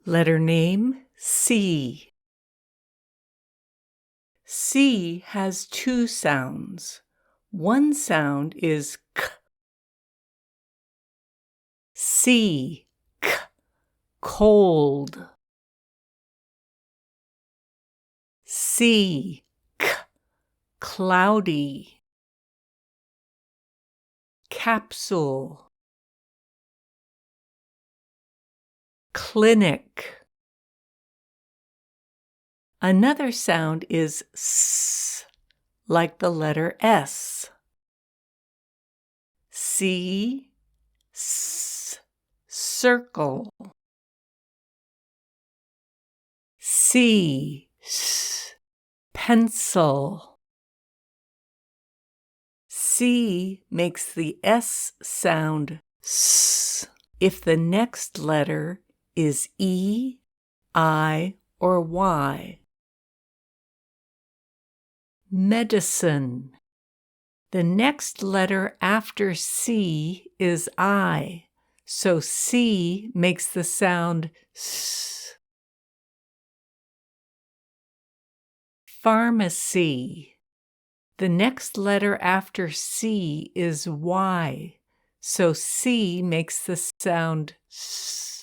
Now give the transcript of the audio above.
Letter name C. C has two sounds. One sound is k. C, k, cold. C, k, cloudy. Capsule. Clinic. Another sound is S, like the letter S. C, S, circle. C, S, pencil. C makes the S sound S if the next letter is E, I, or Y. Medicine. The next letter after C is I, so C makes the sound S. Pharmacy. The next letter after C is Y, so C makes the sound S.